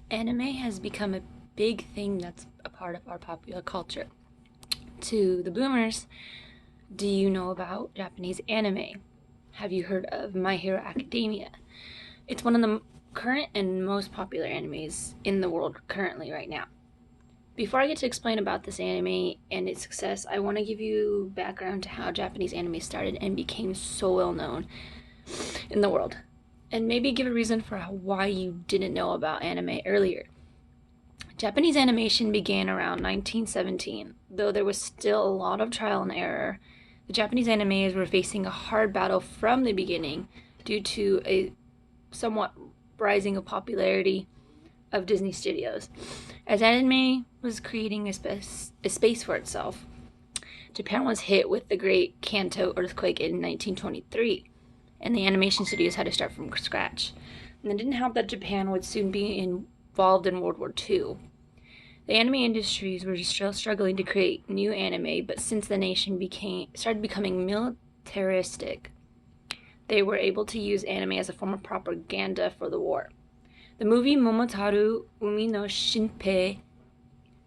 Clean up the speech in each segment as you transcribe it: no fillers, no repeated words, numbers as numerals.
Anime has become a big thing that's a part of our popular culture. To the boomers, do you know about Japanese anime? Have you heard of My Hero Academia? It's one of the current and most popular animes in the world currently right now. Before I get to explain about this anime and its success, I want to give you background to how Japanese anime started and became so well known in the world. And maybe give a reason for why you didn't know about anime earlier. Japanese animation began around 1917. Though there was still a lot of trial and error, the Japanese animators were facing a hard battle from the beginning due to a somewhat rising of popularity of Disney Studios. As anime was creating a space for itself, Japan was hit with the Great Kanto earthquake in 1923, and the animation studios had to start from scratch. And it didn't help that Japan would soon be involved in World War II. The anime industries were still struggling to create new anime, but since the nation started becoming militaristic, they were able to use anime as a form of propaganda for the war. The movie Momotaru Umi no Shinpei,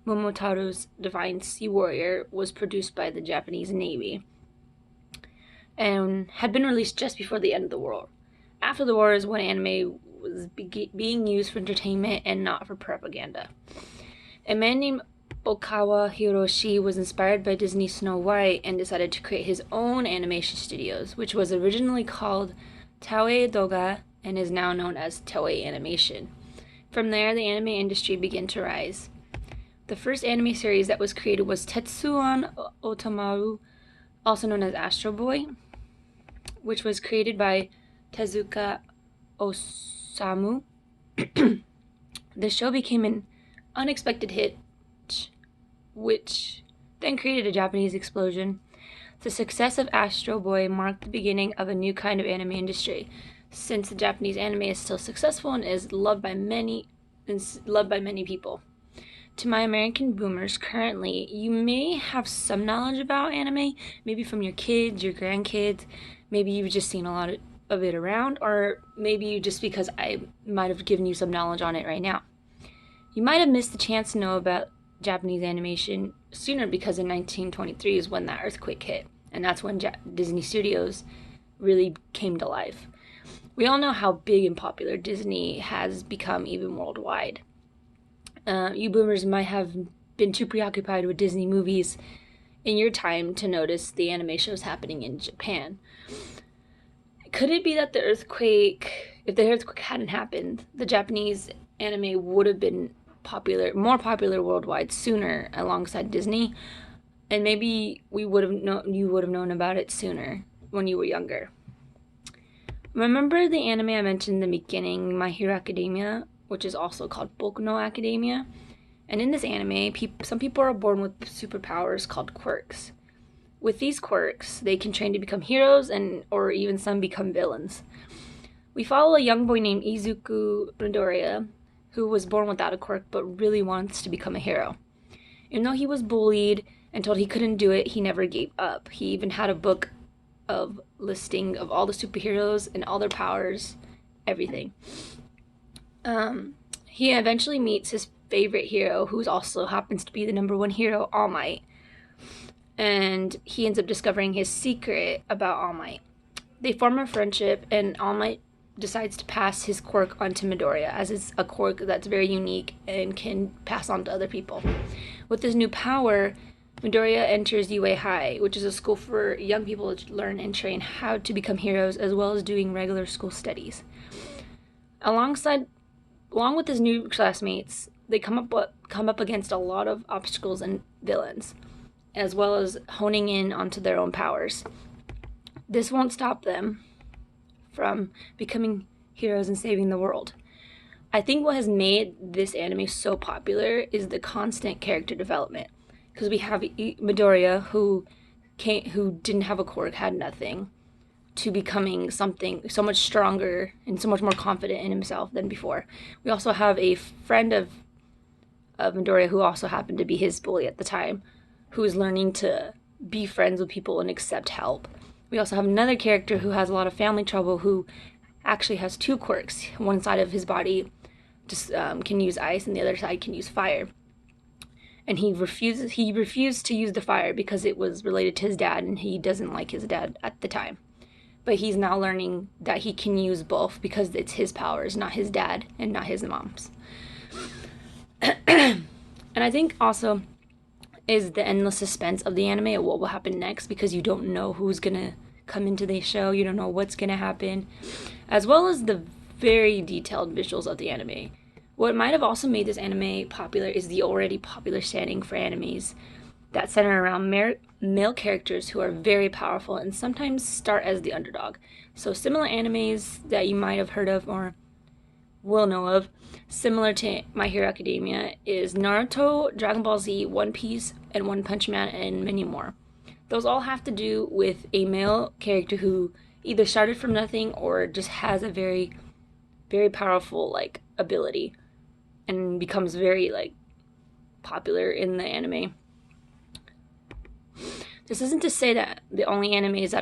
Momotaru's Divine Sea Warrior, was produced by the Japanese Navy and had been released just before the end of the war. After the war is when anime was being used for entertainment and not for propaganda. A man named Okawa Hiroshi was inspired by Disney's Snow White and decided to create his own animation studios, which was originally called Toei Doga and is now known as Toei Animation. From there, the anime industry began to rise. The first anime series that was created was Tetsuan Otamaru, also known as Astro Boy, which was created by Tezuka Osamu. The show became an unexpected hit, which then created a Japanese explosion. The success of Astro Boy marked the beginning of a new kind of anime industry, since the Japanese anime is still successful and is loved by many people. To my American boomers currently, you may have some knowledge about anime, maybe from your kids, your grandkids, maybe you've just seen a lot of it around, or maybe just because I might have given you some knowledge on it right now. You might have missed the chance to know about Japanese animation sooner because in 1923 is when that earthquake hit, and that's when Disney Studios really came to life. We all know how big and popular Disney has become even worldwide. You boomers might have been too preoccupied with Disney movies in your time to notice the anime shows happening in Japan. Could it be that if the earthquake hadn't happened, the Japanese anime would have been more popular worldwide sooner alongside Disney, and maybe you would have known about it sooner when you were younger. Remember the anime I mentioned in the beginning, My Hero Academia, which is also called Boku no Academia? And in this anime, some people are born with superpowers called quirks. With these quirks, they can train to become heroes or even some become villains. We follow a young boy named Izuku Midoriya, who was born without a quirk but really wants to become a hero. Even though he was bullied and told he couldn't do it, he never gave up. He even had a book of listing of all the superheroes and all their powers, everything. He eventually meets his favorite hero, who also happens to be the number one hero, All Might. And he ends up discovering his secret about All Might. They form a friendship, and All Might decides to pass his quirk onto Midoriya, as it's a quirk that's very unique and can pass on to other people. With this new power, Midoriya enters UA High, which is a school for young people to learn and train how to become heroes, as well as doing regular school studies. Along with his new classmates, they come up against a lot of obstacles and villains, as well as honing in onto their own powers. This won't stop them from becoming heroes and saving the world. I think what has made this anime so popular is the constant character development, because we have Midoriya, who didn't have a quirk, had nothing, to becoming something so much stronger and so much more confident in himself than before. We also have a friend of Midoriya, who also happened to be his bully at the time, who is learning to be friends with people and accept help. We also have another character who has a lot of family trouble, who actually has two quirks. One side of his body just can use ice and the other side can use fire. And he refused to use the fire because it was related to his dad, and he doesn't like his dad at the time. But he's now learning that he can use both because it's his powers, not his dad and not his mom's. And I think also is the endless suspense of the anime of what will happen next, because you don't know who's gonna come into the show, you don't know what's gonna happen, as well as the very detailed visuals of the anime. What might have also made this anime popular is the already popular setting for animes that center around male characters who are very powerful and sometimes start as the underdog. So similar animes that you might have heard of or will know of, similar to My Hero Academia, is Naruto, Dragon Ball Z, One Piece, and One Punch Man, and many more. Those all have to do with a male character who either started from nothing or just has a very, very powerful ability and becomes very popular in the anime. This isn't to say that the only animes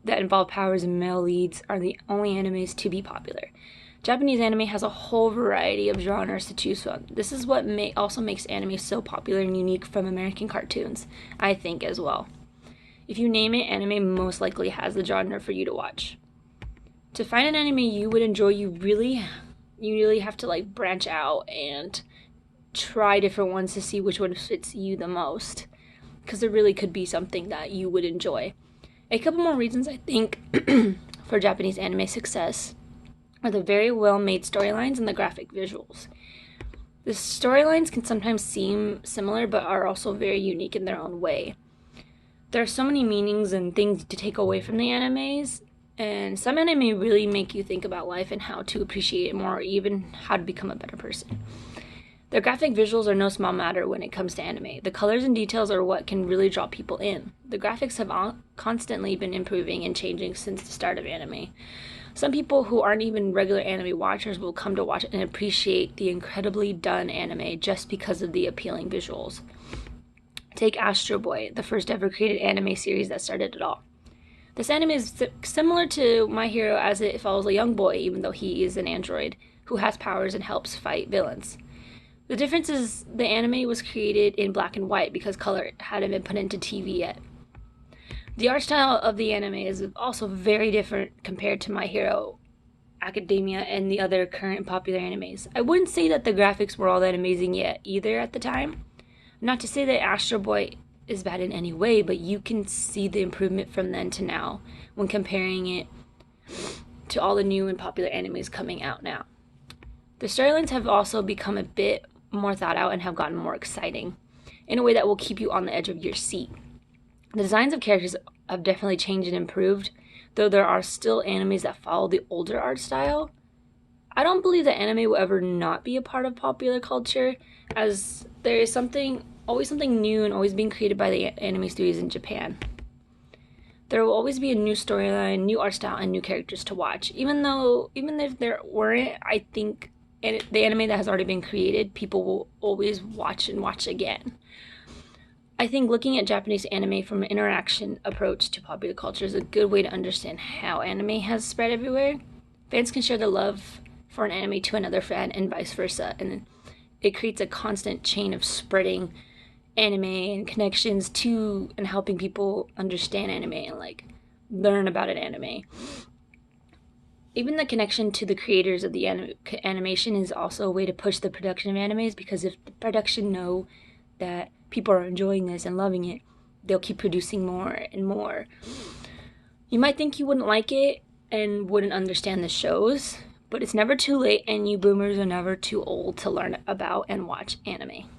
that involve powers and male leads are the only animes to be popular. Japanese anime has a whole variety of genres to choose from. This is what also makes anime so popular and unique from American cartoons, I think, as well. If you name it, anime most likely has the genre for you to watch. To find an anime you would enjoy, you really have to branch out and try different ones to see which one fits you the most, because there really could be something that you would enjoy. A couple more reasons I think for Japanese anime success are the very well-made storylines and the graphic visuals. The storylines can sometimes seem similar, but are also very unique in their own way. There are so many meanings and things to take away from the animes, and some anime really make you think about life and how to appreciate it more, or even how to become a better person. The graphic visuals are no small matter when it comes to anime. The colors and details are what can really draw people in. The graphics have constantly been improving and changing since the start of anime. Some people who aren't even regular anime watchers will come to watch and appreciate the incredibly done anime just because of the appealing visuals. Take Astro Boy, the first ever created anime series that started it all. This anime is similar to My Hero, as it follows a young boy, even though he is an android, who has powers and helps fight villains. The difference is the anime was created in black and white because color hadn't been put into TV yet. The art style of the anime is also very different compared to My Hero Academia and the other current popular animes. I wouldn't say that the graphics were all that amazing yet either at the time. Not to say that Astro Boy is bad in any way, but you can see the improvement from then to now when comparing it to all the new and popular animes coming out now. The storylines have also become a bit more thought out and have gotten more exciting in a way that will keep you on the edge of your seat. The designs of characters have definitely changed and improved, though there are still animes that follow the older art style. I don't believe that anime will ever not be a part of popular culture, as there is always something new and always being created by the anime studios in Japan. There will always be a new storyline, new art style, and new characters to watch. Even if there weren't, I think the anime that has already been created, people will always watch and watch again. I think looking at Japanese anime from an interaction approach to popular culture is a good way to understand how anime has spread everywhere. Fans can share their love for an anime to another fan and vice versa, and it creates a constant chain of spreading anime and connections to and helping people understand anime and learn about an anime. Even the connection to the creators of the animation is also a way to push the production of animes, because if the production know that people are enjoying this and loving it, they'll keep producing more and more. You might think you wouldn't like it and wouldn't understand the shows, but it's never too late, and you boomers are never too old to learn about and watch anime.